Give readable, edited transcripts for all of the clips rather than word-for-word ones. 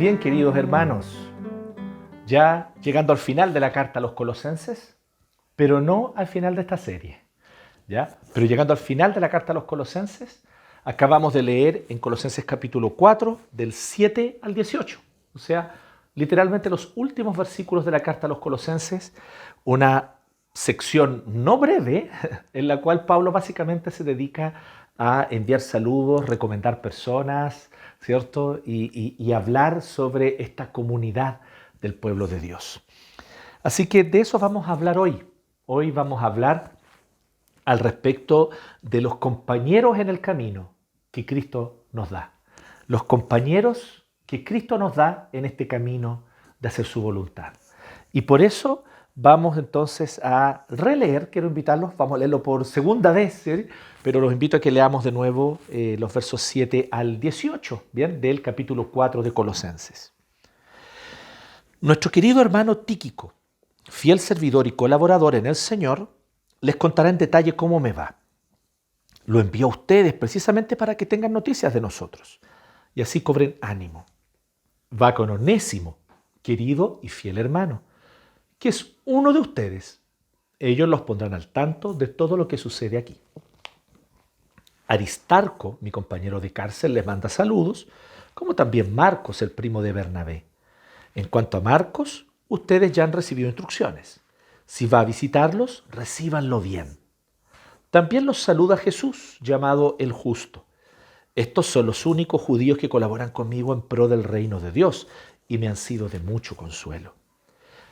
bien, queridos hermanos, ya llegando al final de la carta a los Colosenses, pero no al final de esta serie, ¿ya? Pero llegando al final de la carta a los Colosenses, acabamos de leer en Colosenses capítulo 4, del 7 al 18, o sea, literalmente los últimos versículos de la carta a los Colosenses, una sección no breve, en la cual Pablo básicamente se dedica a enviar saludos, recomendar personas, ¿cierto? Y hablar sobre esta comunidad del pueblo de Dios. Así que de eso vamos a hablar hoy. Hoy vamos a hablar al respecto de los compañeros en el camino que Cristo nos da. Los compañeros que Cristo nos da en este camino de hacer su voluntad. Y por eso vamos entonces a releer, quiero invitarlos, vamos a leerlo por segunda vez, ¿sí? Pero los invito a que leamos de nuevo los versos 7 al 18, ¿bien? Del capítulo 4 de Colosenses. Nuestro querido hermano Tíquico, fiel servidor y colaborador en el Señor, les contará en detalle cómo me va. Lo envío a ustedes precisamente para que tengan noticias de nosotros y así cobren ánimo. Va con Onésimo, querido y fiel hermano, que es uno de ustedes. Ellos los pondrán al tanto de todo lo que sucede aquí. Aristarco, mi compañero de cárcel, les manda saludos, como también Marcos, el primo de Bernabé. En cuanto a Marcos, ustedes ya han recibido instrucciones. Si va a visitarlos, recíbanlo bien. También los saluda Jesús, llamado el Justo. Estos son los únicos judíos que colaboran conmigo en pro del reino de Dios y me han sido de mucho consuelo.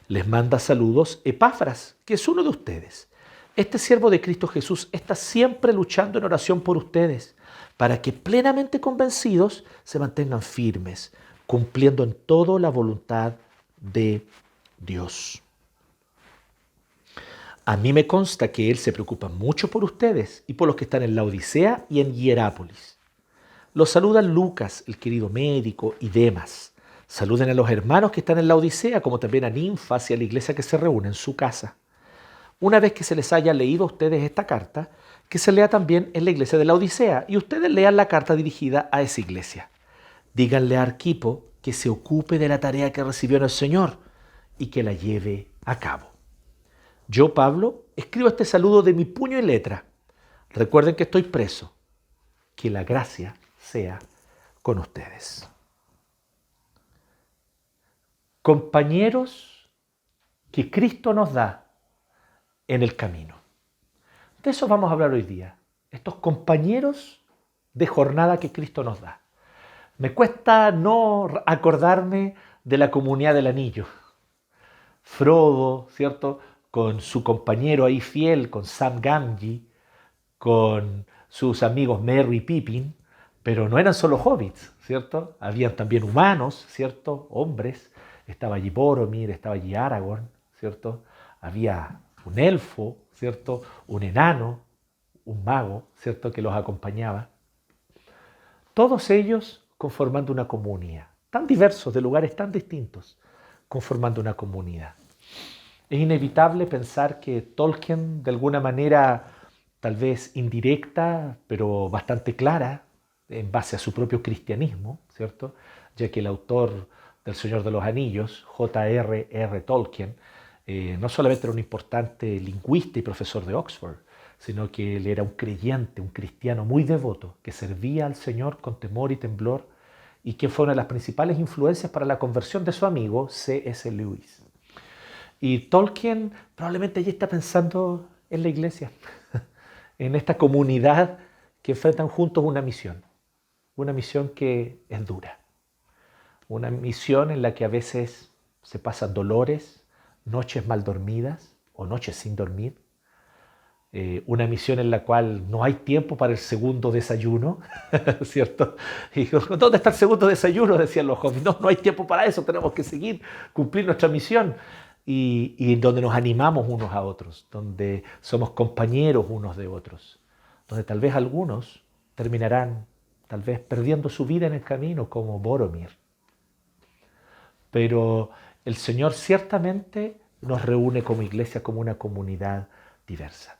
Les manda saludos Epafras, que es uno de ustedes. Este siervo de Cristo Jesús está siempre luchando en oración por ustedes, para que plenamente convencidos se mantengan firmes, cumpliendo en todo la voluntad de Dios. A mí me consta que Él se preocupa mucho por ustedes y por los que están en Laodicea y en Hierápolis. Los saludan Lucas, el querido médico, y Demas. Saluden a los hermanos que están en Laodicea, como también a Ninfas y a la iglesia que se reúne en su casa. Una vez que se les haya leído a ustedes esta carta, que se lea también en la iglesia de Laodicea y ustedes lean la carta dirigida a esa iglesia. Díganle a Arquipo que se ocupe de la tarea que recibió en el Señor y que la lleve a cabo. Yo, Pablo, escribo este saludo de mi puño y letra. Recuerden que estoy preso. Que la gracia sea con ustedes. Compañeros que Cristo nos da en el camino. De eso vamos a hablar hoy día. Estos compañeros de jornada que Cristo nos da. Me cuesta no acordarme de la comunidad del anillo. Frodo, ¿cierto? Con su compañero ahí fiel, con Sam Gamgee, con sus amigos Merry y Pippin, pero no eran solo hobbits, ¿cierto? Habían también humanos, ¿cierto? Hombres. Estaba allí Boromir, estaba allí Aragorn, ¿cierto? Había un elfo, ¿cierto? Un enano, un mago, ¿cierto? Que los acompañaba. Todos ellos conformando una comunidad, tan diversos, de lugares tan distintos, conformando una comunidad. Es inevitable pensar que Tolkien, de alguna manera tal vez indirecta, pero bastante clara, en base a su propio cristianismo, ¿cierto? Ya que el autor del Señor de los Anillos, J.R.R. Tolkien, no solamente era un importante lingüista y profesor de Oxford, sino que él era un creyente, un cristiano muy devoto, que servía al Señor con temor y temblor, y que fue una de las principales influencias para la conversión de su amigo C.S. Lewis. Y Tolkien probablemente allí está pensando en la iglesia, en esta comunidad que enfrentan juntos una misión que es dura, una misión en la que a veces se pasan dolores, noches mal dormidas o noches sin dormir, una misión en la cual no hay tiempo para el segundo desayuno, ¿cierto? Y ¿dónde está el segundo desayuno? Decían los jóvenes. No, no hay tiempo para eso, tenemos que seguir, cumplir nuestra misión. Y donde nos animamos unos a otros, donde somos compañeros unos de otros, donde tal vez algunos terminarán tal vez perdiendo su vida en el camino como Boromir. Pero el Señor ciertamente nos reúne como iglesia, como una comunidad diversa.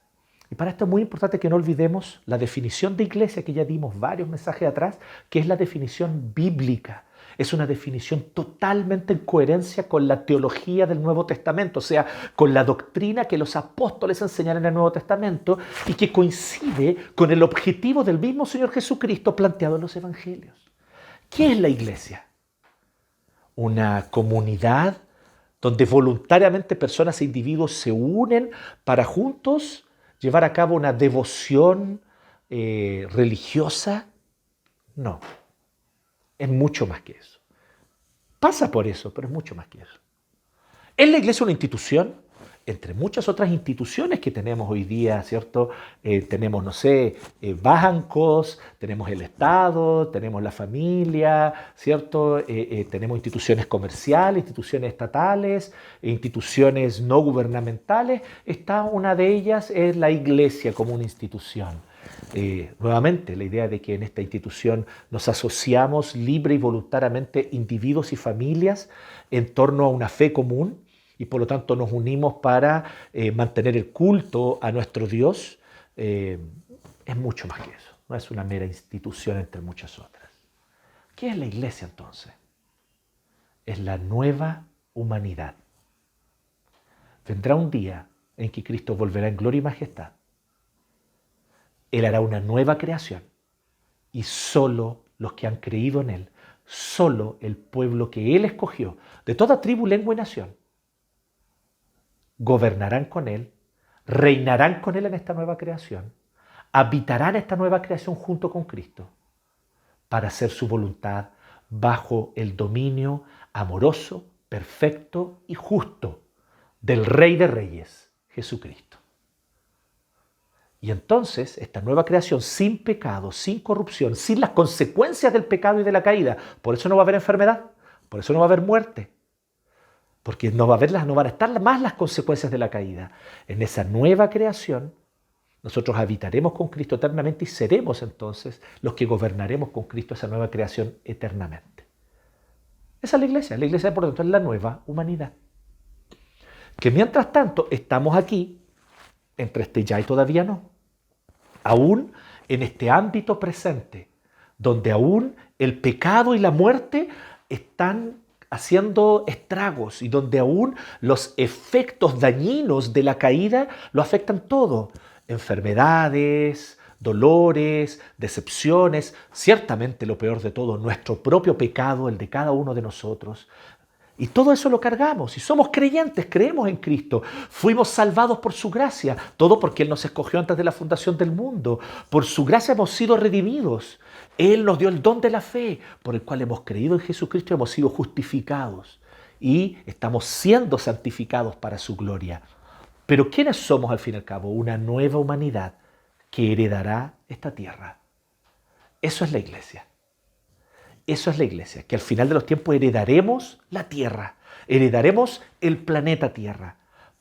Y para esto es muy importante que no olvidemos la definición de iglesia que ya dimos varios mensajes atrás, que es la definición bíblica. es una definición totalmente en coherencia con la teología del Nuevo Testamento, o sea, con la doctrina que los apóstoles enseñaron en el Nuevo Testamento y que coincide con el objetivo del mismo Señor Jesucristo planteado en los Evangelios. ¿Qué es la iglesia? Una comunidad donde voluntariamente personas e individuos se unen para juntos llevar a cabo una devoción religiosa. No, es mucho más que eso. Pasa por eso, pero es mucho más que eso. ¿Es la iglesia una institución? Entre muchas otras instituciones que tenemos hoy día, ¿cierto? Tenemos, no sé, bancos, tenemos el Estado, tenemos la familia, ¿cierto? Tenemos instituciones comerciales, instituciones estatales, instituciones no gubernamentales. Una de ellas es la iglesia como una institución. Nuevamente, la idea de que en esta institución nos asociamos libre y voluntariamente individuos y familias en torno a una fe común, y por lo tanto nos unimos para mantener el culto a nuestro Dios, es mucho más que eso. No es una mera institución entre muchas otras. ¿Qué es la iglesia entonces? Es la nueva humanidad. Vendrá un día en que Cristo volverá en gloria y majestad. Él hará una nueva creación y solo los que han creído en Él, solo el pueblo que Él escogió, de toda tribu, lengua y nación, gobernarán con Él, reinarán con Él en esta nueva creación, habitarán esta nueva creación junto con Cristo para hacer su voluntad bajo el dominio amoroso, perfecto y justo del Rey de Reyes, Jesucristo. Y entonces esta nueva creación sin pecado, sin corrupción, sin las consecuencias del pecado y de la caída, por eso no va a haber enfermedad, por eso no va a haber muerte, porque no van a estar más las consecuencias de la caída. En esa nueva creación, nosotros habitaremos con Cristo eternamente y seremos entonces los que gobernaremos con Cristo esa nueva creación eternamente. Esa es la iglesia. La iglesia, por lo tanto, es la nueva humanidad. Que mientras tanto estamos aquí, entre este ya y todavía no. Aún en este ámbito presente, donde aún el pecado y la muerte están haciendo estragos y donde aún los efectos dañinos de la caída lo afectan todo. Enfermedades, dolores, decepciones, ciertamente lo peor de todo, nuestro propio pecado, el de cada uno de nosotros. Y todo eso lo cargamos y somos creyentes, creemos en Cristo. Fuimos salvados por su gracia, todo porque Él nos escogió antes de la fundación del mundo. Por su gracia hemos sido redimidos. Él nos dio el don de la fe, por el cual hemos creído en Jesucristo y hemos sido justificados. Y estamos siendo santificados para su gloria. Pero ¿quiénes somos al fin y al cabo? Una nueva humanidad que heredará esta tierra. Eso es la iglesia. Eso es la iglesia, que al final de los tiempos heredaremos la tierra, heredaremos el planeta Tierra,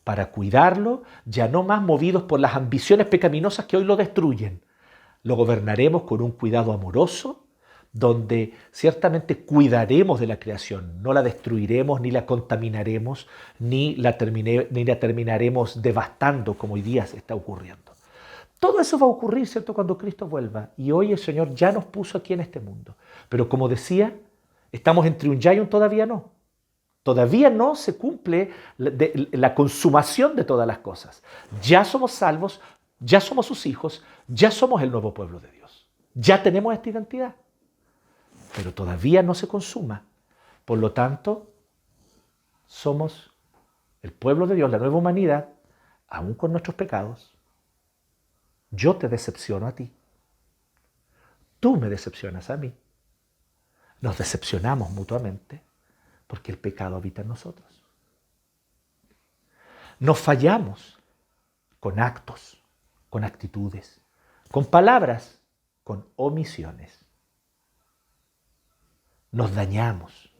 para cuidarlo, ya no más movidos por las ambiciones pecaminosas que hoy lo destruyen. Lo gobernaremos con un cuidado amoroso, donde ciertamente cuidaremos de la creación, no la destruiremos, ni la contaminaremos, ni la terminaremos devastando como hoy día se está ocurriendo. Todo eso va a ocurrir, ¿cierto?, cuando Cristo vuelva. Y hoy el Señor ya nos puso aquí en este mundo. Pero como decía, estamos entre un ya y un todavía no. Todavía no se cumple la consumación de todas las cosas. Ya somos salvos, ya somos sus hijos, ya somos el nuevo pueblo de Dios. Ya tenemos esta identidad. Pero todavía no se consuma. Por lo tanto, somos el pueblo de Dios, la nueva humanidad, aún con nuestros pecados. Yo te decepciono a ti. Tú me decepcionas a mí. Nos decepcionamos mutuamente porque el pecado habita en nosotros. Nos fallamos con actos, con actitudes, con palabras, con omisiones. Nos dañamos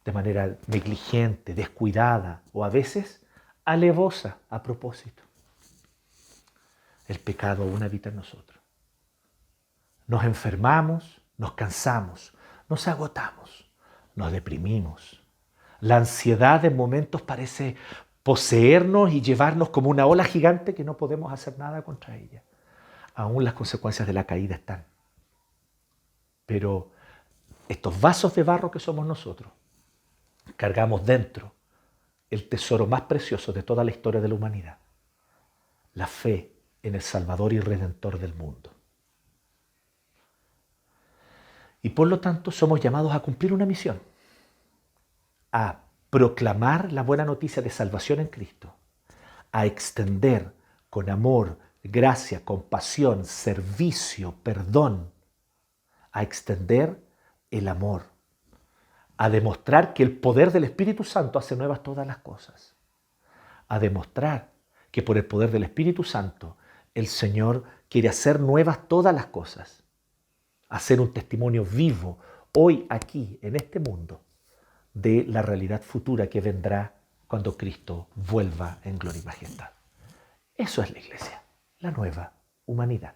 de manera negligente, descuidada o a veces alevosa a propósito. El pecado aún habita en nosotros. Nos enfermamos, nos cansamos, nos agotamos, nos deprimimos. La ansiedad en momentos parece poseernos y llevarnos como una ola gigante que no podemos hacer nada contra ella. Aún las consecuencias de la caída están. Pero estos vasos de barro que somos nosotros, cargamos dentro el tesoro más precioso de toda la historia de la humanidad, la fe en el Salvador y Redentor del mundo. Y por lo tanto somos llamados a cumplir una misión, a proclamar la buena noticia de salvación en Cristo, a extender con amor, gracia, compasión, servicio, perdón, a extender el amor, a demostrar que el poder del Espíritu Santo hace nuevas todas las cosas, a demostrar que por el poder del Espíritu Santo el Señor quiere hacer nuevas todas las cosas, hacer un testimonio vivo hoy aquí en este mundo de la realidad futura que vendrá cuando Cristo vuelva en gloria y majestad. Eso es la iglesia, la nueva humanidad.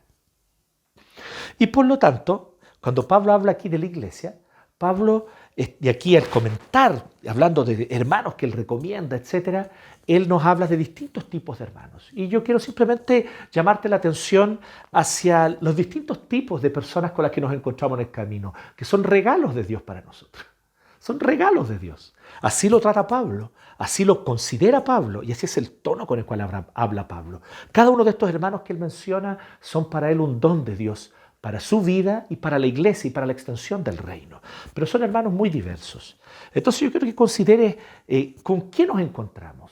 Y por lo tanto, cuando Pablo habla aquí de la iglesia, Pablo, y aquí al comentar, hablando de hermanos que él recomienda, etc., él nos habla de distintos tipos de hermanos. Y yo quiero simplemente llamarte la atención hacia los distintos tipos de personas con las que nos encontramos en el camino, que son regalos de Dios para nosotros. Son regalos de Dios. Así lo trata Pablo, así lo considera Pablo y así es el tono con el cual habla Pablo. Cada uno de estos hermanos que él menciona son para él un don de Dios, para su vida y para la iglesia y para la extensión del reino. Pero son hermanos muy diversos. Entonces yo quiero que consideres con qué nos encontramos.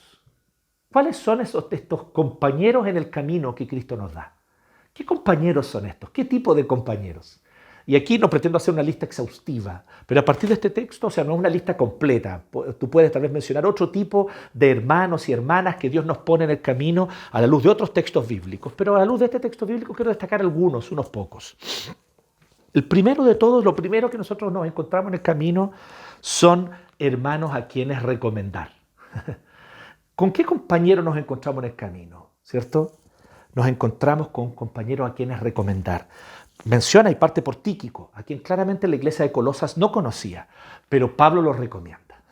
¿Cuáles son estos compañeros en el camino que Cristo nos da? ¿Qué compañeros son estos? ¿Qué tipo de compañeros? Y aquí no pretendo hacer una lista exhaustiva, pero a partir de este texto, o sea, no es una lista completa. Tú puedes tal vez mencionar otro tipo de hermanos y hermanas que Dios nos pone en el camino a la luz de otros textos bíblicos. Pero a la luz de este texto bíblico quiero destacar algunos, unos pocos. El primero de todos, lo primero que nosotros nos encontramos en el camino son hermanos a quienes recomendar. ¿Con qué compañeros nos encontramos en el camino? ¿Cierto? Nos encontramos con compañeros a quienes recomendar. Menciona y parte por Tíquico, a quien claramente la iglesia de Colosas no conocía, pero Pablo lo recomienda.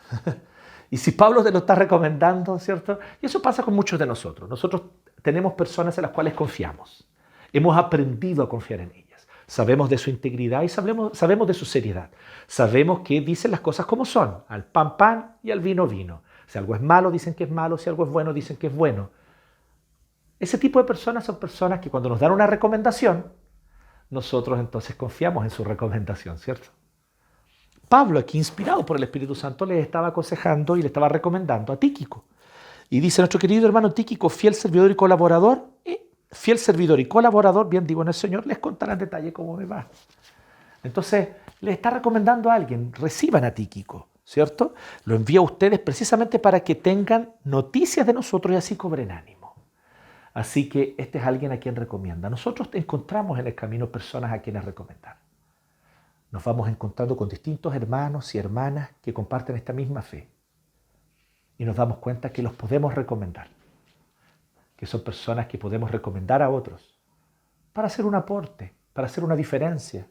Y si Pablo te lo está recomendando, ¿cierto? Y eso pasa con muchos de nosotros. Nosotros tenemos personas en las cuales confiamos. Hemos aprendido a confiar en ellas. Sabemos de su integridad y sabemos de su seriedad. Sabemos que dicen las cosas como son, al pan pan y al vino vino. Si algo es malo, dicen que es malo, si algo es bueno, dicen que es bueno. Ese tipo de personas son personas que cuando nos dan una recomendación, nosotros entonces confiamos en su recomendación, ¿cierto? Pablo, aquí inspirado por el Espíritu Santo, le estaba aconsejando y le estaba recomendando a Tíquico. Y dice nuestro querido hermano Tíquico, fiel servidor y colaborador, bien digo en el Señor, les contará en detalle cómo me va. Entonces, le está recomendando a alguien, reciban a Tíquico, ¿cierto? Lo envía a ustedes precisamente para que tengan noticias de nosotros y así cobren ánimo. Así que este es alguien a quien recomienda. Nosotros encontramos en el camino personas a quienes recomendar. Nos vamos encontrando con distintos hermanos y hermanas que comparten esta misma fe. Y nos damos cuenta que los podemos recomendar. Que son personas que podemos recomendar a otros para hacer un aporte, para hacer una diferencia.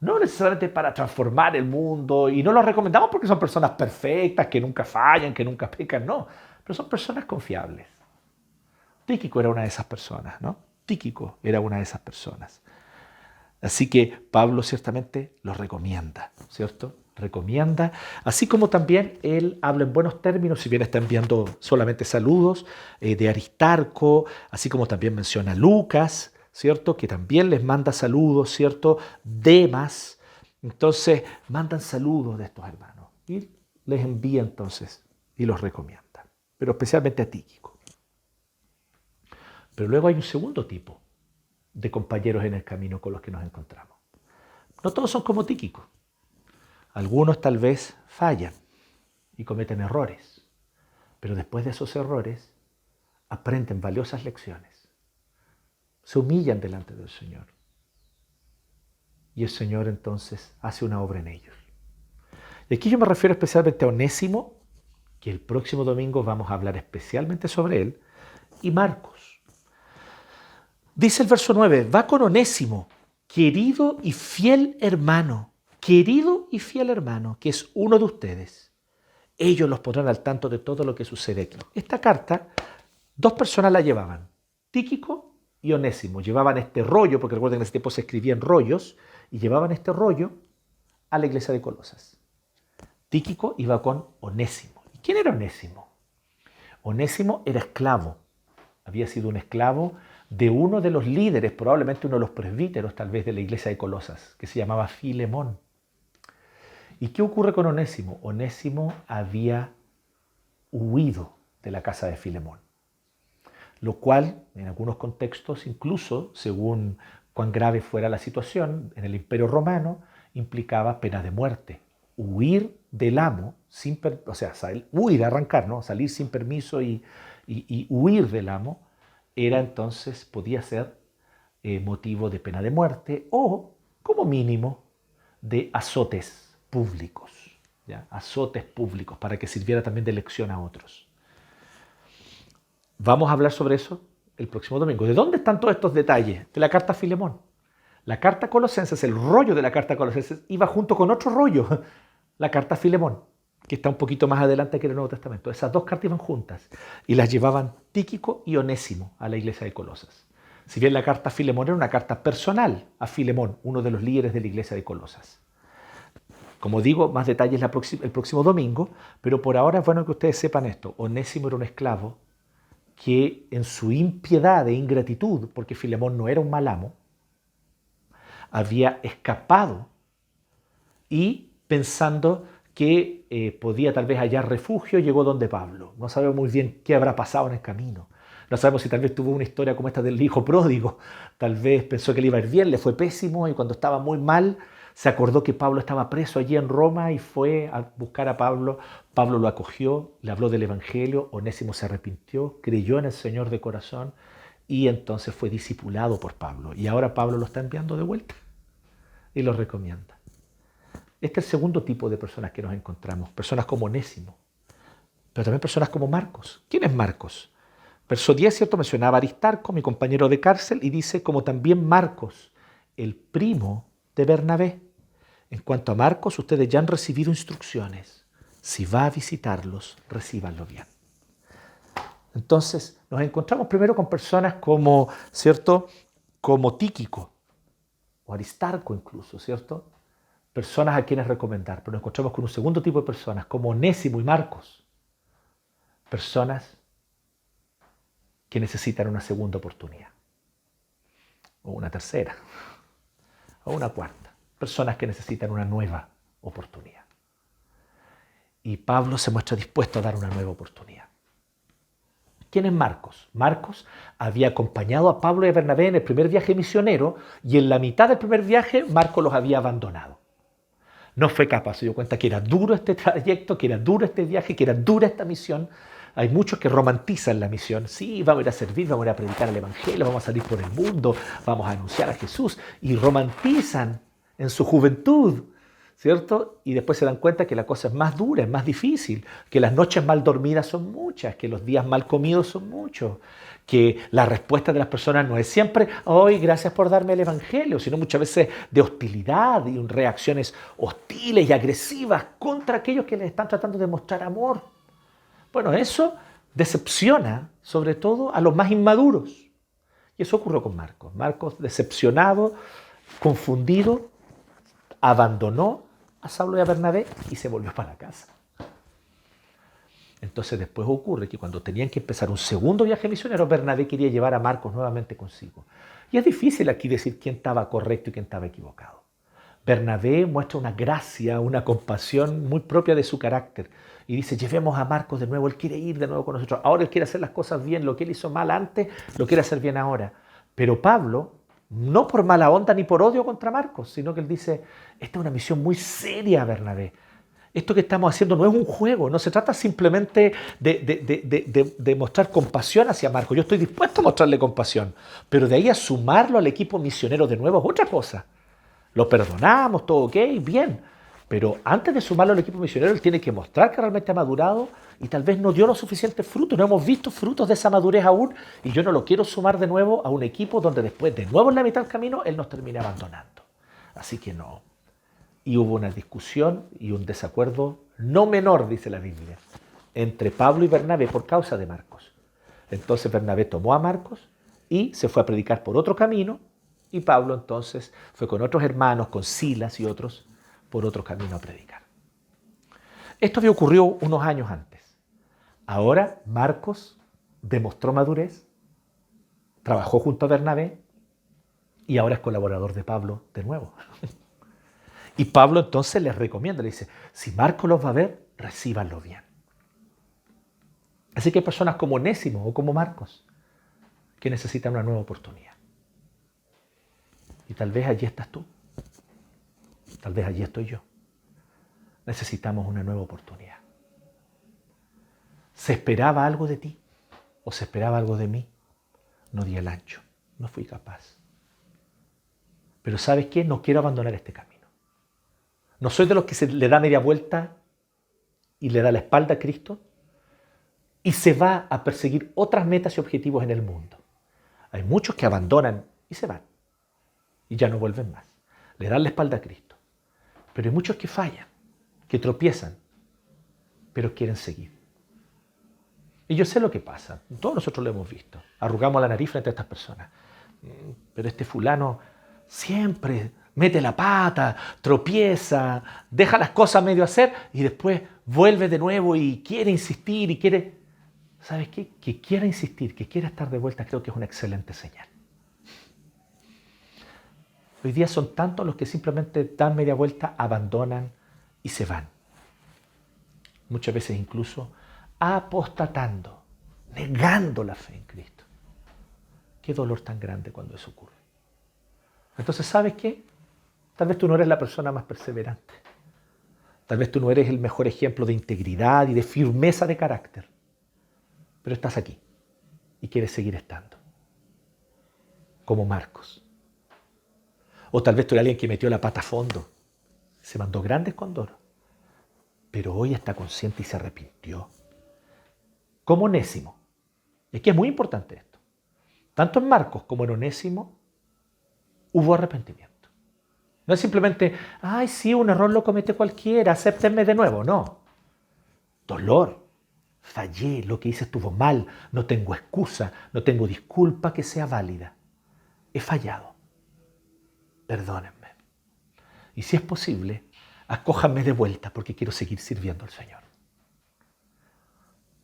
No necesariamente para transformar el mundo. Y no los recomendamos porque son personas perfectas, que nunca fallan, que nunca pecan. No, pero son personas confiables. Tíquico era una de esas personas, ¿no? Tíquico era una de esas personas. Así que Pablo ciertamente los recomienda, ¿cierto? Recomienda, así como también él habla en buenos términos, si bien está enviando solamente saludos, de Aristarco, así como también menciona a Lucas, ¿cierto? Que también les manda saludos, ¿cierto? Demas. Entonces, mandan saludos de estos hermanos y les envía entonces y los recomienda, pero especialmente a Tíquico. Pero luego hay un segundo tipo de compañeros en el camino con los que nos encontramos. No todos son como Tíquico. Algunos tal vez fallan y cometen errores, pero después de esos errores aprenden valiosas lecciones. Se humillan delante del Señor. Y el Señor entonces hace una obra en ellos. Y aquí yo me refiero especialmente a Onésimo, que el próximo domingo vamos a hablar especialmente sobre él, y Marcos. Dice el verso 9, va con Onésimo, querido y fiel hermano, que es uno de ustedes. Ellos los pondrán al tanto de todo lo que sucede aquí. Esta carta, dos personas la llevaban, Tíquico y Onésimo. Llevaban este rollo, porque recuerden que en ese tiempo se escribía en rollos, y llevaban este rollo a la iglesia de Colosas. Tíquico iba con Onésimo. ¿Y quién era Onésimo? Onésimo era esclavo. Había sido un esclavo de uno de los líderes, probablemente uno de los presbíteros tal vez de la iglesia de Colosas, que se llamaba Filemón. ¿Y qué ocurre con Onésimo? Onésimo había huido de la casa de Filemón, lo cual en algunos contextos, incluso según cuán grave fuera la situación en el Imperio Romano, implicaba pena de muerte. Huir del amo, huir, arrancar, ¿no? Salir sin permiso y huir del amo, podía ser motivo de pena de muerte o, como mínimo, de azotes públicos, ¿ya? Azotes públicos para que sirviera también de lección a otros. Vamos a hablar sobre eso el próximo domingo. ¿De dónde están todos estos detalles? De la carta a Filemón. La carta a Colosenses, el rollo de la carta a Colosenses, iba junto con otro rollo, la carta a Filemón, que está un poquito más adelante que el Nuevo Testamento. Esas dos cartas iban juntas y las llevaban Tíquico y Onésimo a la iglesia de Colosas. Si bien la carta a Filemón era una carta personal a Filemón, uno de los líderes de la iglesia de Colosas. Como digo, más detalles el próximo domingo, pero por ahora es bueno que ustedes sepan esto. Onésimo era un esclavo que en su impiedad e ingratitud, porque Filemón no era un mal amo, había escapado y pensando que podía tal vez hallar refugio, llegó donde Pablo. No sabemos muy bien qué habrá pasado en el camino. No sabemos si tal vez tuvo una historia como esta del hijo pródigo. Tal vez pensó que le iba a ir bien, le fue pésimo y cuando estaba muy mal se acordó que Pablo estaba preso allí en Roma y fue a buscar a Pablo. Pablo lo acogió, le habló del Evangelio, Onésimo se arrepintió, creyó en el Señor de corazón y entonces fue discipulado por Pablo. Y ahora Pablo lo está enviando de vuelta y lo recomienda. Este es el segundo tipo de personas que nos encontramos, personas como Onésimo, pero también personas como Marcos. ¿Quién es Marcos? Verso 10, ¿cierto? Mencionaba a Aristarco, mi compañero de cárcel, y dice, como también Marcos, el primo de Bernabé. En cuanto a Marcos, ustedes ya han recibido instrucciones. Si va a visitarlos, recíbanlo bien. Entonces, nos encontramos primero con personas como, ¿cierto? Como Tíquico, o Aristarco incluso, ¿cierto? Personas a quienes recomendar, pero nos encontramos con un segundo tipo de personas, como Onésimo y Marcos. Personas que necesitan una segunda oportunidad, o una tercera, o una cuarta. Personas que necesitan una nueva oportunidad. Y Pablo se muestra dispuesto a dar una nueva oportunidad. ¿Quién es Marcos? Marcos había acompañado a Pablo y a Bernabé en el primer viaje misionero y en la mitad del primer viaje Marcos los había abandonado. No fue capaz, se dio cuenta que era duro este trayecto, que era duro este viaje, que era dura esta misión. Hay muchos que romantizan la misión. Sí, vamos a ir a servir, vamos a ir a predicar el Evangelio, vamos a salir por el mundo, vamos a anunciar a Jesús. Y romantizan en su juventud, ¿cierto? Y después se dan cuenta que la cosa es más dura, es más difícil, que las noches mal dormidas son muchas, que los días mal comidos son muchos, que la respuesta de las personas no es siempre, ¡ay, gracias por darme el Evangelio!, sino muchas veces de hostilidad y reacciones hostiles y agresivas contra aquellos que les están tratando de mostrar amor. Bueno, eso decepciona sobre todo a los más inmaduros. Y eso ocurrió con Marcos. Marcos, decepcionado, confundido, abandonó a Saulo y a Bernabé y se volvió para la casa. Entonces después ocurre que cuando tenían que empezar un segundo viaje misionero, Bernabé quería llevar a Marcos nuevamente consigo. Y es difícil aquí decir quién estaba correcto y quién estaba equivocado. Bernabé muestra una gracia, una compasión muy propia de su carácter. Y dice, llevemos a Marcos de nuevo, él quiere ir de nuevo con nosotros. Ahora él quiere hacer las cosas bien, lo que él hizo mal antes, lo quiere hacer bien ahora. Pero Pablo, no por mala onda ni por odio contra Marcos, sino que él dice, esta es una misión muy seria, Bernabé. Esto que estamos haciendo no es un juego, no se trata simplemente de mostrar compasión hacia Marcos. Yo estoy dispuesto a mostrarle compasión, pero de ahí a sumarlo al equipo misionero de nuevo es otra cosa. Lo perdonamos, todo ok, bien. Pero antes de sumarlo al equipo misionero, él tiene que mostrar que realmente ha madurado y tal vez no dio los suficientes frutos. No hemos visto frutos de esa madurez aún y yo no lo quiero sumar de nuevo a un equipo donde después, de nuevo en la mitad del camino, él nos termine abandonando. Así que no. Y hubo una discusión y un desacuerdo no menor, dice la Biblia, entre Pablo y Bernabé por causa de Marcos. Entonces Bernabé tomó a Marcos y se fue a predicar por otro camino y Pablo entonces fue con otros hermanos, con Silas y otros, por otro camino a predicar. Esto había ocurrido unos años antes. Ahora Marcos demostró madurez, trabajó junto a Bernabé y ahora es colaborador de Pablo de nuevo. Y Pablo entonces les recomienda, le dice, si Marcos los va a ver, recíbanlo bien. Así que hay personas como Onésimo o como Marcos que necesitan una nueva oportunidad. Y tal vez allí estás tú. Tal vez allí estoy yo. Necesitamos una nueva oportunidad. ¿Se esperaba algo de ti? ¿O se esperaba algo de mí? No di el ancho. No fui capaz. Pero ¿sabes qué? No quiero abandonar este camino. No soy de los que se le da media vuelta y le da la espalda a Cristo y se va a perseguir otras metas y objetivos en el mundo. Hay muchos que abandonan y se van y ya no vuelven más. Le dan la espalda a Cristo. Pero hay muchos que fallan, que tropiezan, pero quieren seguir. Y yo sé lo que pasa. Todos nosotros lo hemos visto. Arrugamos la nariz frente a estas personas. Pero este fulano siempre mete la pata, tropieza, deja las cosas medio hacer y después vuelve de nuevo y quiere insistir y quiere... ¿Sabes qué? Que quiera insistir, que quiera estar de vuelta, creo que es una excelente señal. Hoy día son tantos los que simplemente dan media vuelta, abandonan y se van. Muchas veces incluso apostatando, negando la fe en Cristo. Qué dolor tan grande cuando eso ocurre. Entonces, ¿sabes qué? Tal vez tú no eres la persona más perseverante. Tal vez tú no eres el mejor ejemplo de integridad y de firmeza de carácter. Pero estás aquí y quieres seguir estando. Como Marcos. O tal vez tú eres alguien que metió la pata a fondo. Se mandó grandes condoros. Pero hoy está consciente y se arrepintió. Como Onésimo. Y aquí es muy importante esto. Tanto en Marcos como en Onésimo hubo arrepentimiento. No es simplemente, ay, sí, un error lo comete cualquiera, acéptenme de nuevo. No. Dolor. Fallé, lo que hice estuvo mal, no tengo excusa, no tengo disculpa que sea válida. He fallado. Perdónenme. Y si es posible, acójanme de vuelta porque quiero seguir sirviendo al Señor.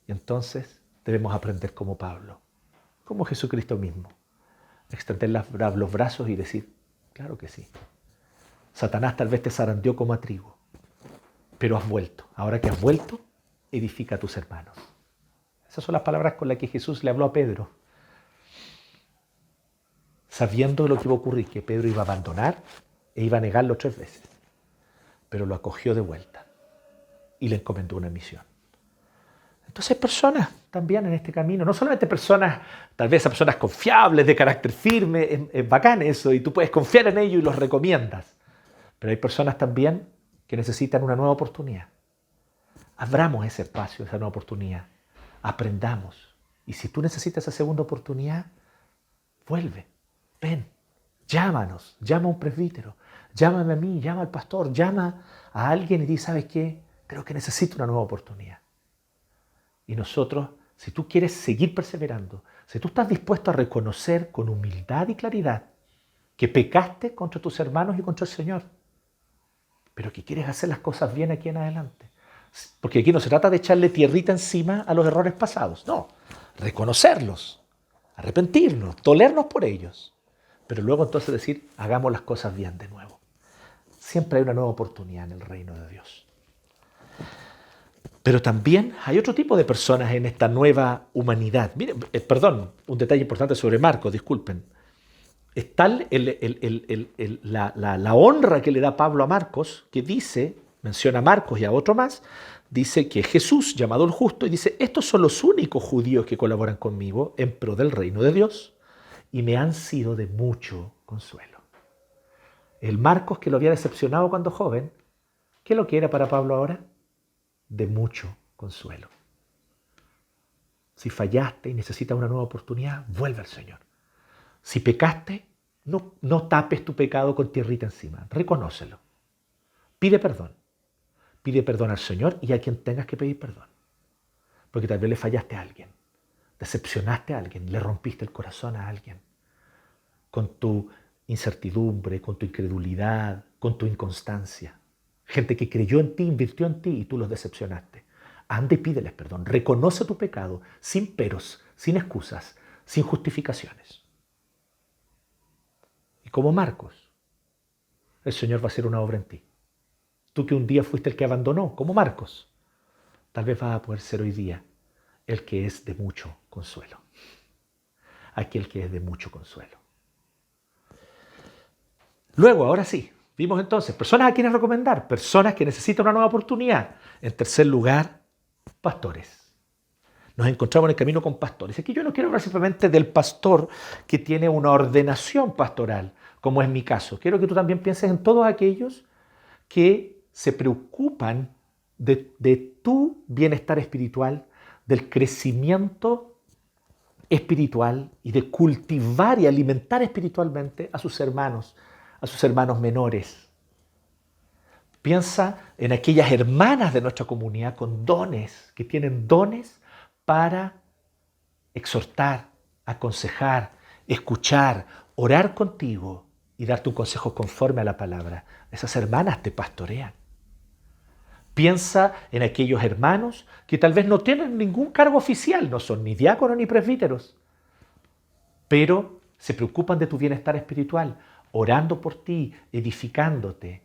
Y entonces debemos aprender como Pablo, como Jesucristo mismo, extender los brazos y decir, claro que sí. Satanás tal vez te zarandeó como a trigo, pero has vuelto. Ahora que has vuelto, edifica a tus hermanos. Esas son las palabras con las que Jesús le habló a Pedro. Sabiendo lo que iba a ocurrir, que Pedro iba a abandonar e iba a negarlo 3 veces. Pero lo acogió de vuelta y le encomendó una misión. Entonces hay personas también en este camino, no solamente personas, tal vez personas confiables, de carácter firme, es bacán eso, y tú puedes confiar en ellos y los recomiendas. Pero hay personas también que necesitan una nueva oportunidad. Abramos ese espacio, esa nueva oportunidad. Aprendamos. Y si tú necesitas esa segunda oportunidad, vuelve, ven, llámanos, llama a un presbítero, llámame a mí, llama al pastor, llama a alguien y di, ¿sabes qué? Creo que necesito una nueva oportunidad. Y nosotros, si tú quieres seguir perseverando, si tú estás dispuesto a reconocer con humildad y claridad que pecaste contra tus hermanos y contra el Señor, pero que quieres hacer las cosas bien aquí en adelante. Porque aquí no se trata de echarle tierrita encima a los errores pasados. No, reconocerlos, arrepentirnos, dolernos por ellos. Pero luego entonces decir, hagamos las cosas bien de nuevo. Siempre hay una nueva oportunidad en el reino de Dios. Pero también hay otro tipo de personas en esta nueva humanidad. Miren, un detalle importante sobre Marcos, disculpen. Es tal la honra que le da Pablo a Marcos, que dice, menciona a Marcos y a otro más, dice que Jesús, llamado el justo, y dice, estos son los únicos judíos que colaboran conmigo en pro del reino de Dios y me han sido de mucho consuelo. El Marcos que lo había decepcionado cuando joven, ¿qué es lo que era para Pablo ahora? De mucho consuelo. Si fallaste y necesitas una nueva oportunidad, vuelve al Señor. Si pecaste, no tapes tu pecado con tierrita encima. Reconócelo. Pide perdón. Pide perdón al Señor y a quien tengas que pedir perdón. Porque tal vez le fallaste a alguien. Decepcionaste a alguien. Le rompiste el corazón a alguien. Con tu incertidumbre, con tu incredulidad, con tu inconstancia. Gente que creyó en ti, invirtió en ti y tú los decepcionaste. Anda y pídeles perdón. Reconoce tu pecado sin peros, sin excusas, sin justificaciones. Y como Marcos, el Señor va a hacer una obra en ti. Tú que un día fuiste el que abandonó, como Marcos, tal vez vas a poder ser hoy día el que es de mucho consuelo. Aquel que es de mucho consuelo. Luego, ahora sí, vimos entonces personas a quienes recomendar, personas que necesitan una nueva oportunidad. En tercer lugar, pastores. Nos encontramos en el camino con pastores. Aquí yo no quiero hablar simplemente del pastor que tiene una ordenación pastoral, como es mi caso. Quiero que tú también pienses en todos aquellos que se preocupan de tu bienestar espiritual, del crecimiento espiritual y de cultivar y alimentar espiritualmente a sus hermanos menores. Piensa en aquellas hermanas de nuestra comunidad con dones, que tienen dones para exhortar, aconsejar, escuchar, orar contigo y darte un consejo conforme a la palabra. Esas hermanas te pastorean. Piensa en aquellos hermanos que tal vez no tienen ningún cargo oficial, no son ni diáconos ni presbíteros, pero se preocupan de tu bienestar espiritual, orando por ti, edificándote.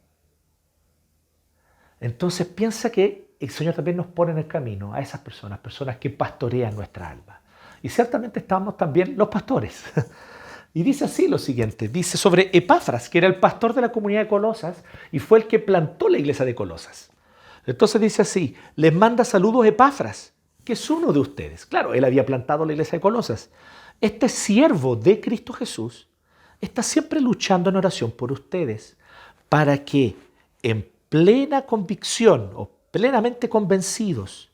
Entonces piensa que el Señor también nos pone en el camino a esas personas, personas que pastorean nuestra alma. Y ciertamente estamos también los pastores. Y dice así lo siguiente, dice sobre Epafras, que era el pastor de la comunidad de Colosas y fue el que plantó la iglesia de Colosas. Entonces dice así, les manda saludos Epafras, que es uno de ustedes. Claro, él había plantado la iglesia de Colosas. Este siervo de Cristo Jesús está siempre luchando en oración por ustedes para que en plena convicción o plenamente convencidos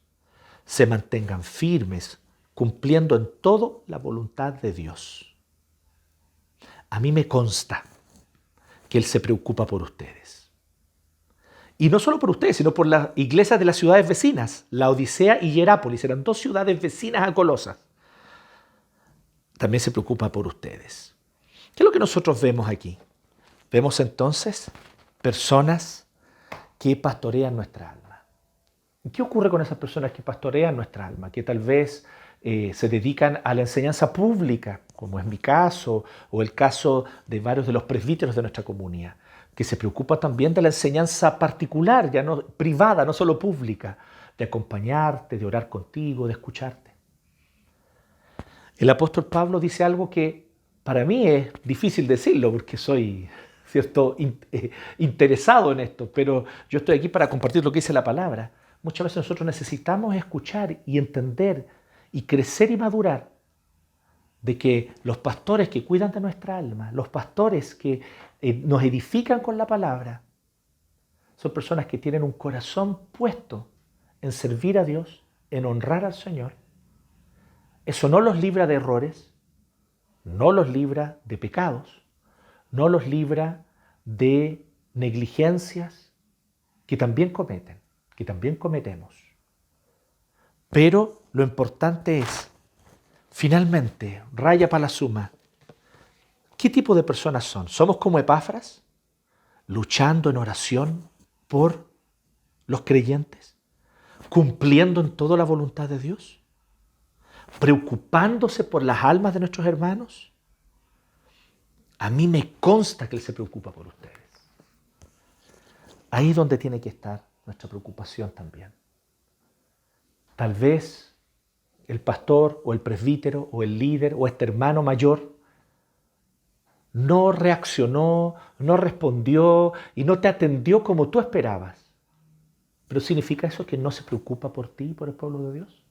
se mantengan firmes, cumpliendo en todo la voluntad de Dios. A mí me consta que Él se preocupa por ustedes. Y no solo por ustedes, sino por las iglesias de las ciudades vecinas. Laodicea y Hierápolis eran dos ciudades vecinas a Colosas. También se preocupa por ustedes. ¿Qué es lo que nosotros vemos aquí? Vemos entonces personas que pastorean nuestra alma. ¿Qué ocurre con esas personas que pastorean nuestra alma? Que tal vez se dedican a la enseñanza pública, como es mi caso, o el caso de varios de los presbíteros de nuestra comunidad, que se preocupa también de la enseñanza particular, ya no privada, no solo pública, de acompañarte, de orar contigo, de escucharte. El apóstol Pablo dice algo que para mí es difícil decirlo porque soy interesado en esto, pero yo estoy aquí para compartir lo que dice la palabra. Muchas veces nosotros necesitamos escuchar y entender y crecer y madurar de que los pastores que cuidan de nuestra alma, los pastores que nos edifican con la palabra, son personas que tienen un corazón puesto en servir a Dios, en honrar al Señor. Eso no los libra de errores, no los libra de pecados, no los libra de negligencias que también cometen, que también cometemos. Pero lo importante es, finalmente, raya para la suma, ¿qué tipo de personas son? ¿Somos como Epafras, luchando en oración por los creyentes, cumpliendo en todo la voluntad de Dios, preocupándose por las almas de nuestros hermanos? A mí me consta que Él se preocupa por ustedes. Ahí es donde tiene que estar nuestra preocupación también. Tal vez el pastor o el presbítero o el líder o este hermano mayor no reaccionó, no respondió y no te atendió como tú esperabas. ¿Pero significa eso que no se preocupa por ti y por el pueblo de Dios?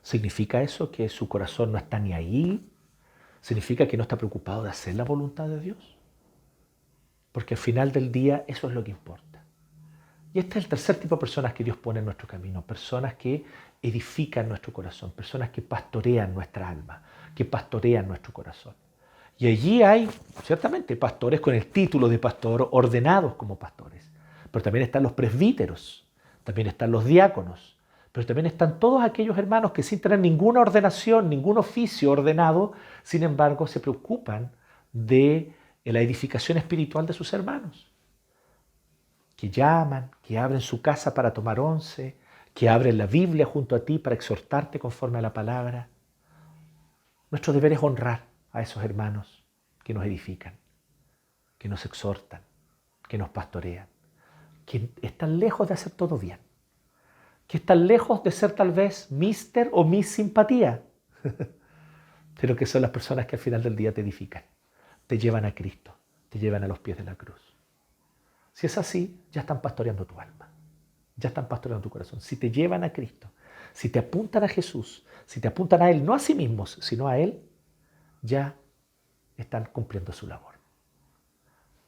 ¿Significa eso que su corazón no está ni ahí? ¿Significa que no está preocupado de hacer la voluntad de Dios? Porque al final del día eso es lo que importa. Y este es el tercer tipo de personas que Dios pone en nuestro camino. Personas que edifican nuestro corazón. Personas que pastorean nuestra alma. Que pastorean nuestro corazón. Y allí hay, ciertamente, pastores con el título de pastor, ordenados como pastores. Pero también están los presbíteros. También están los diáconos. Pero también están todos aquellos hermanos que sin tener ninguna ordenación, ningún oficio ordenado, sin embargo, se preocupan de la edificación espiritual de sus hermanos. que llaman, que abren su casa para tomar once, que abren la Biblia junto a ti para exhortarte conforme a la palabra. Nuestro deber es honrar a esos hermanos que nos edifican, que nos exhortan, que nos pastorean, que están lejos de hacer todo bien, que están lejos de ser tal vez Mister o Miss Simpatía, pero que son las personas que al final del día te edifican, te llevan a Cristo, te llevan a los pies de la cruz. Si es así, ya están pastoreando tu alma, ya están pastoreando tu corazón. Si te llevan a Cristo, si te apuntan a Jesús, si te apuntan a Él, no a sí mismos, sino a Él, ya están cumpliendo su labor.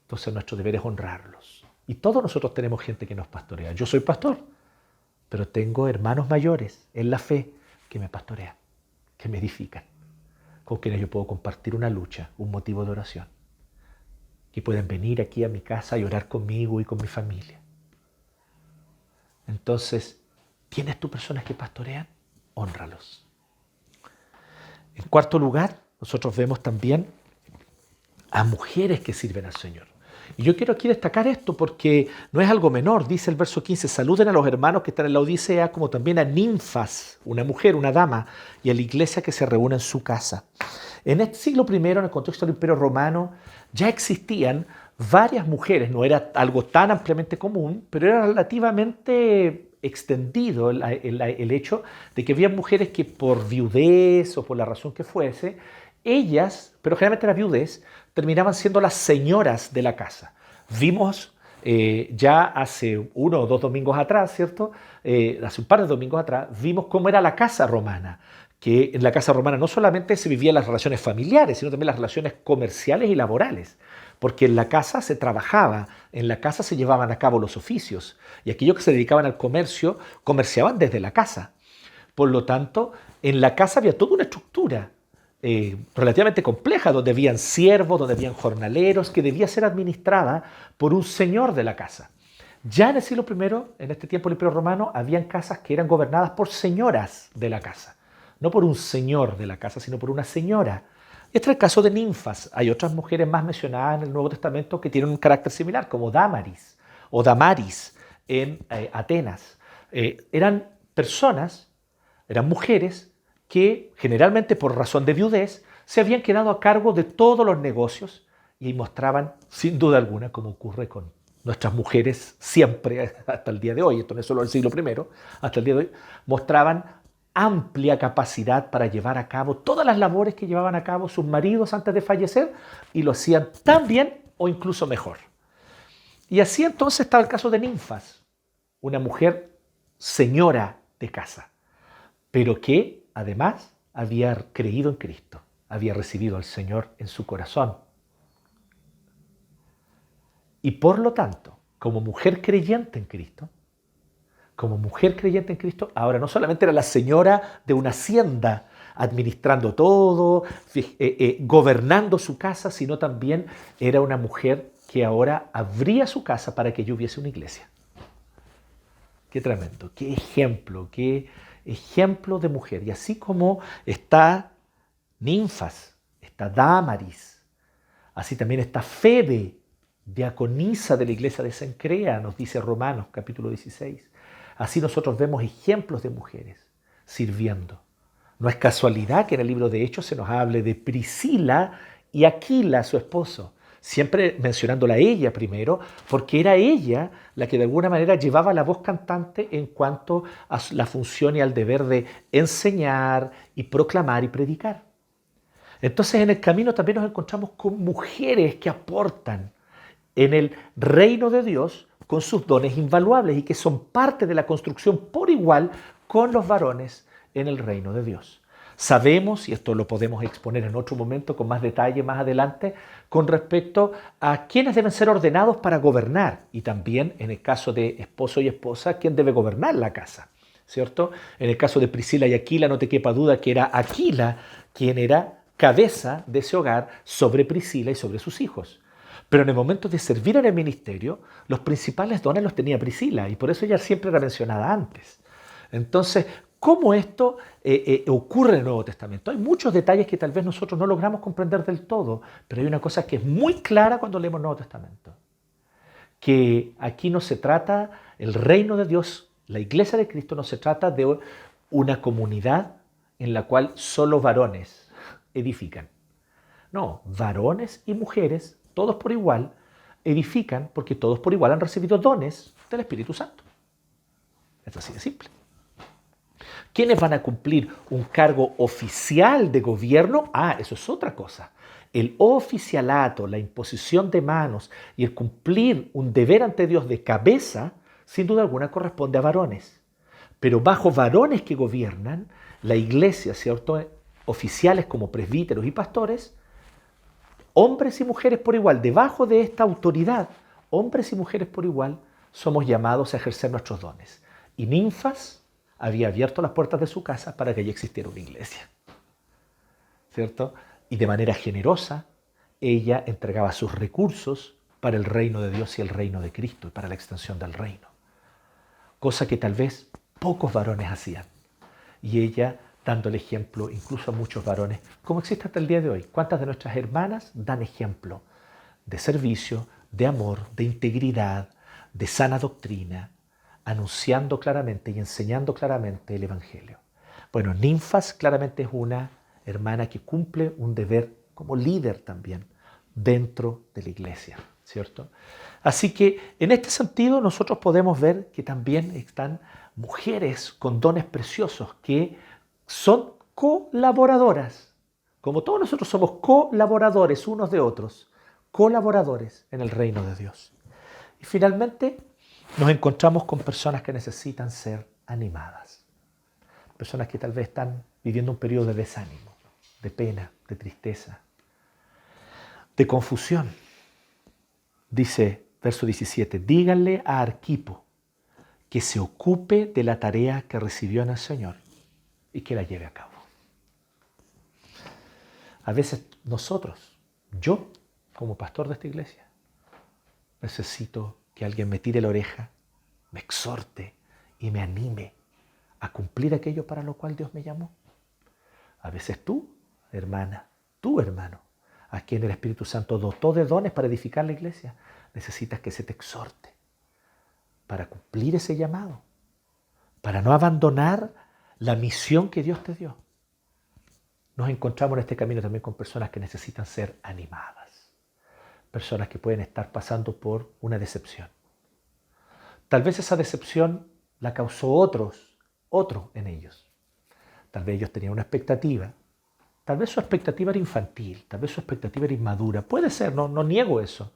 Entonces nuestro deber es honrarlos. Y todos nosotros tenemos gente que nos pastorea. Yo soy pastor, pero tengo hermanos mayores en la fe que me pastorean, que me edifican, con quienes yo puedo compartir una lucha, un motivo de oración. Que pueden venir aquí a mi casa y orar conmigo y con mi familia. Entonces, ¿tienes tú personas que pastorean? Hónralos. En cuarto lugar, nosotros vemos también a mujeres que sirven al Señor. Y yo quiero aquí destacar esto porque no es algo menor. Dice el verso 15, saluden a los hermanos que están en la Odisea, como también a Ninfas, una mujer, una dama, y a la iglesia que se reúne en su casa. En este siglo I, en el contexto del Imperio Romano, ya existían varias mujeres. No era algo tan ampliamente común, pero era relativamente extendido el hecho de que había mujeres que por viudez o por la razón que fuese, ellas, pero generalmente la viudez, terminaban siendo las señoras de la casa. Vimos ya hace 1 o 2 domingos atrás, ¿cierto? Hace un par de domingos atrás, vimos cómo era la casa romana. Que en la casa romana no solamente se vivían las relaciones familiares, sino también las relaciones comerciales y laborales. Porque en la casa se trabajaba, en la casa se llevaban a cabo los oficios. Y aquellos que se dedicaban al comercio, comerciaban desde la casa. Por lo tanto, en la casa había toda una estructura relativamente compleja, donde habían siervos, donde habían jornaleros, que debía ser administrada por un señor de la casa. Ya en el siglo I, en este tiempo del Imperio Romano, habían casas que eran gobernadas por señoras de la casa. No por un señor de la casa, sino por una señora. Este es el caso de Ninfas. Hay otras mujeres más mencionadas en el Nuevo Testamento que tienen un carácter similar, como Damaris o Damaris en Atenas. Eran personas, eran mujeres que generalmente por razón de viudez se habían quedado a cargo de todos los negocios y mostraban, sin duda alguna, como ocurre con nuestras mujeres siempre hasta el día de hoy, esto no es solo el siglo I, hasta el día de hoy, mostraban amplia capacidad para llevar a cabo todas las labores que llevaban a cabo sus maridos antes de fallecer y lo hacían tan bien o incluso mejor. Y así entonces está el caso de Ninfas, una mujer señora de casa, pero que además había creído en Cristo, había recibido al Señor en su corazón. Y por lo tanto, como mujer creyente en Cristo, ahora no solamente era la señora de una hacienda, administrando todo, gobernando su casa, sino también era una mujer que ahora abría su casa para que yo hubiese una iglesia. Qué tremendo, qué ejemplo de mujer. Y así como está Ninfas, está Damaris, así también está Febe, diaconisa de la iglesia de Cencrea, nos dice Romanos capítulo 16. Así nosotros vemos ejemplos de mujeres sirviendo. No es casualidad que en el libro de Hechos se nos hable de Priscila y Aquila, su esposo, siempre mencionándola a ella primero, porque era ella la que de alguna manera llevaba la voz cantante en cuanto a la función y al deber de enseñar y proclamar y predicar. Entonces en el camino también nos encontramos con mujeres que aportan en el reino de Dios con sus dones invaluables y que son parte de la construcción por igual con los varones en el reino de Dios. Sabemos, y esto lo podemos exponer en otro momento con más detalle más adelante, con respecto a quiénes deben ser ordenados para gobernar y también en el caso de esposo y esposa, quién debe gobernar la casa, ¿cierto? En el caso de Priscila y Aquila no te quepa duda que era Aquila quien era cabeza de ese hogar sobre Priscila y sobre sus hijos. Pero en el momento de servir en el ministerio, los principales dones los tenía Priscila y por eso ella siempre era mencionada antes. Entonces, ¿cómo esto ocurre en el Nuevo Testamento? Hay muchos detalles que tal vez nosotros no logramos comprender del todo, pero hay una cosa que es muy clara cuando leemos el Nuevo Testamento. que aquí no se trata, el reino de Dios, la iglesia de Cristo no se trata de una comunidad en la cual solo varones edifican. No, varones y mujeres, todos por igual, edifican porque todos por igual han recibido dones del Espíritu Santo. Es así de simple. ¿Quiénes van a cumplir un cargo oficial de gobierno? Eso es otra cosa. El oficialato, la imposición de manos y el cumplir un deber ante Dios de cabeza, sin duda alguna corresponde a varones. Pero bajo varones que gobiernan, la iglesia, ¿cierto? Oficiales como presbíteros y pastores, hombres y mujeres por igual, debajo de esta autoridad, hombres y mujeres por igual, somos llamados a ejercer nuestros dones. Y Ninfas había abierto las puertas de su casa para que allí existiera una iglesia, ¿cierto? Y de manera generosa, ella entregaba sus recursos para el reino de Dios y el reino de Cristo, y para la extensión del reino. Cosa que tal vez pocos varones hacían. Y ella dando el ejemplo incluso a muchos varones, como existe hasta el día de hoy. ¿Cuántas de nuestras hermanas dan ejemplo de servicio, de amor, de integridad, de sana doctrina, anunciando claramente y enseñando claramente el Evangelio? Bueno, Ninfas claramente es una hermana que cumple un deber como líder también dentro de la iglesia, ¿cierto? Así que en este sentido nosotros podemos ver que también están mujeres con dones preciosos que son colaboradoras. Como todos nosotros somos colaboradores unos de otros, colaboradores en el reino de Dios. Y finalmente nos encontramos con personas que necesitan ser animadas. Personas que tal vez están viviendo un periodo de desánimo, de pena, de tristeza, de confusión. Dice, verso 17, díganle a Arquipo que se ocupe de la tarea que recibió en el Señor y que la lleve a cabo. A veces nosotros, yo como pastor de esta iglesia, necesito que alguien me tire la oreja, me exhorte y me anime a cumplir aquello para lo cual Dios me llamó. A veces tú, hermana, tú, hermano, a quien el Espíritu Santo dotó de dones para edificar la iglesia, necesitas que se te exhorte para cumplir ese llamado, para no abandonar la misión que Dios te dio. Nos encontramos en este camino también con personas que necesitan ser animadas, personas que pueden estar pasando por una decepción. Tal vez esa decepción la causó otro en ellos. Tal vez ellos tenían una expectativa. Tal vez su expectativa era infantil, tal vez su expectativa era inmadura. Puede ser, no niego eso.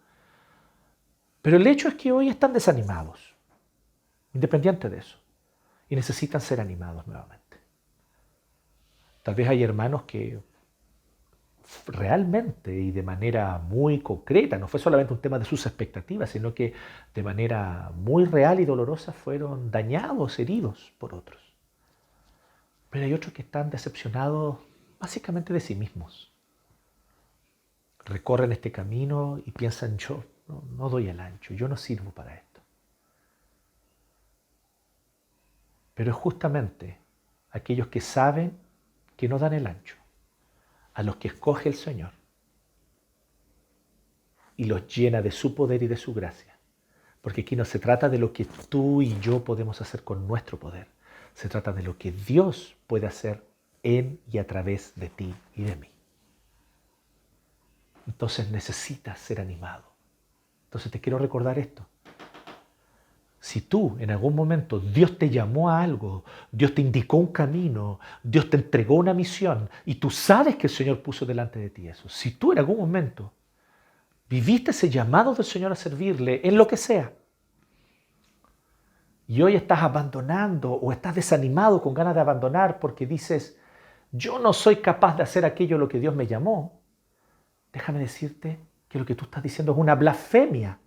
Pero el hecho es que hoy están desanimados, independiente de eso, y necesitan ser animados nuevamente. Tal vez hay hermanos que realmente y de manera muy concreta, no fue solamente un tema de sus expectativas, sino que de manera muy real y dolorosa fueron dañados, heridos por otros. Pero hay otros que están decepcionados básicamente de sí mismos. Recorren este camino y piensan, yo no doy el ancho, yo no sirvo para esto. Pero es justamente aquellos que saben que no dan el ancho, a los que escoge el Señor y los llena de su poder y de su gracia. Porque aquí no se trata de lo que tú y yo podemos hacer con nuestro poder. Se trata de lo que Dios puede hacer en y a través de ti y de mí. Entonces necesitas ser animado. Entonces te quiero recordar esto. Si tú en algún momento Dios te llamó a algo, Dios te indicó un camino, Dios te entregó una misión y tú sabes que el Señor puso delante de ti eso. Si tú en algún momento viviste ese llamado del Señor a servirle en lo que sea y hoy estás abandonando o estás desanimado con ganas de abandonar porque dices, yo no soy capaz de hacer aquello a lo que Dios me llamó, déjame decirte que lo que tú estás diciendo es una blasfemia.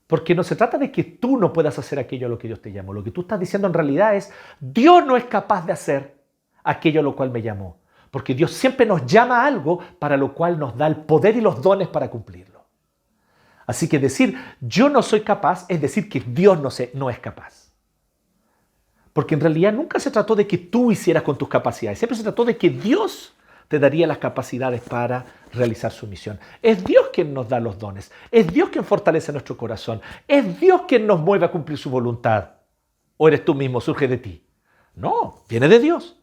Porque no se trata de que tú no puedas hacer aquello a lo que Dios te llamó. Lo que tú estás diciendo en realidad es, Dios no es capaz de hacer aquello a lo cual me llamó. Porque Dios siempre nos llama a algo para lo cual nos da el poder y los dones para cumplirlo. Así que decir, yo no soy capaz, es decir que Dios no es capaz. Porque en realidad nunca se trató de que tú hicieras con tus capacidades. Siempre se trató de que Dios te daría las capacidades para realizar su misión. Es Dios quien nos da los dones. Es Dios quien fortalece nuestro corazón. Es Dios quien nos mueve a cumplir su voluntad. ¿O eres tú mismo, surge de ti? No, viene de Dios.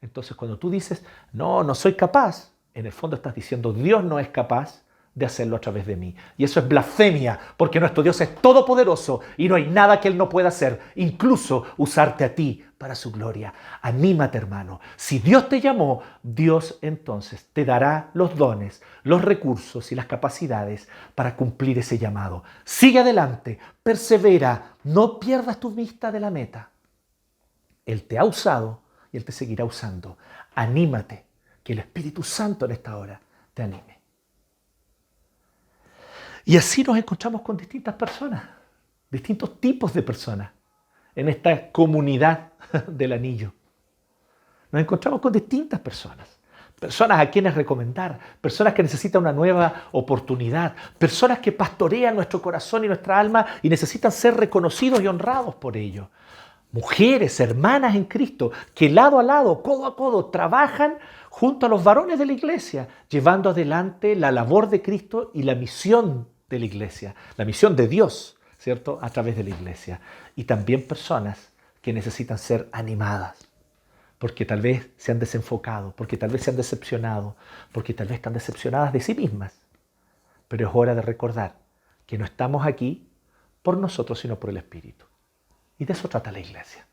Entonces cuando tú dices, no soy capaz, en el fondo estás diciendo, Dios no es capaz de hacerlo a través de mí. Y eso es blasfemia, porque nuestro Dios es todopoderoso y no hay nada que Él no pueda hacer, incluso usarte a ti para su gloria. Anímate, hermano. Si Dios te llamó, Dios entonces te dará los dones, los recursos y las capacidades para cumplir ese llamado. Sigue adelante, persevera, no pierdas tu vista de la meta. Él te ha usado y Él te seguirá usando. Anímate, que el Espíritu Santo en esta hora te anime. Y así nos encontramos con distintas personas, distintos tipos de personas en esta comunidad del anillo. Nos encontramos con distintas personas. Personas a quienes recomendar, personas que necesitan una nueva oportunidad, personas que pastorean nuestro corazón y nuestra alma y necesitan ser reconocidos y honrados por ello. Mujeres, hermanas en Cristo, que lado a lado, codo a codo, trabajan junto a los varones de la iglesia, llevando adelante la labor de Cristo y la misión de la iglesia, la misión de Dios, ¿cierto?, a través de la iglesia. Y también personas que necesitan ser animadas, porque tal vez se han desenfocado, porque tal vez se han decepcionado, porque tal vez están decepcionadas de sí mismas. Pero es hora de recordar que no estamos aquí por nosotros, sino por el Espíritu. Y de eso trata la iglesia.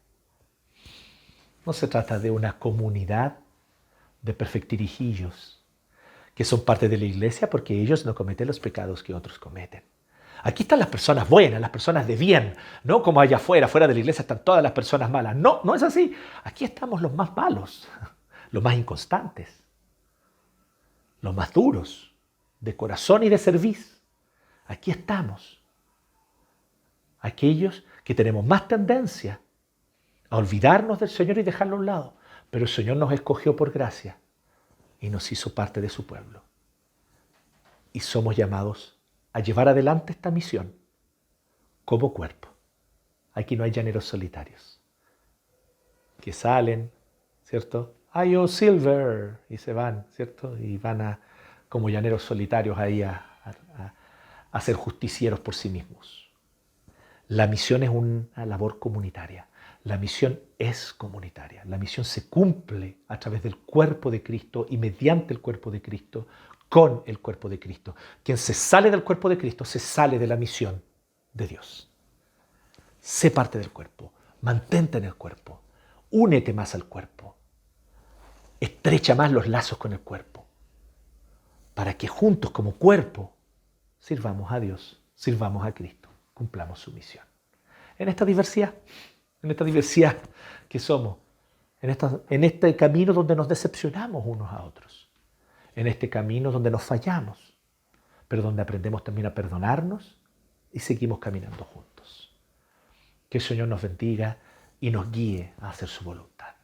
No se trata de una comunidad de perfectirijillos que son parte de la iglesia porque ellos no cometen los pecados que otros cometen. Aquí están las personas buenas, las personas de bien, no como allá afuera, fuera de la iglesia están todas las personas malas. No, no es así. Aquí estamos los más malos, los más inconstantes, los más duros, de corazón y de cerviz. Aquí estamos. Aquellos que tenemos más tendencia a olvidarnos del Señor y dejarlo a un lado. Pero el Señor nos escogió por gracia y nos hizo parte de su pueblo. Y somos llamados a llevar adelante esta misión como cuerpo. Aquí no hay llaneros solitarios que salen, ¿cierto? Ay, oh, Silver, y se van, ¿cierto? Y van como llaneros solitarios ahí a ser justicieros por sí mismos. La misión es una labor comunitaria. La misión es comunitaria. La misión se cumple a través del cuerpo de Cristo y mediante el cuerpo de Cristo, con el cuerpo de Cristo. Quien se sale del cuerpo de Cristo se sale de la misión de Dios. Sé parte del cuerpo. Mantente en el cuerpo. Únete más al cuerpo. Estrecha más los lazos con el cuerpo. Para que juntos como cuerpo sirvamos a Dios, sirvamos a Cristo, cumplamos su misión. En esta diversidad que somos, en este camino donde nos decepcionamos unos a otros, en este camino donde nos fallamos, pero donde aprendemos también a perdonarnos y seguimos caminando juntos. Que el Señor nos bendiga y nos guíe a hacer su voluntad.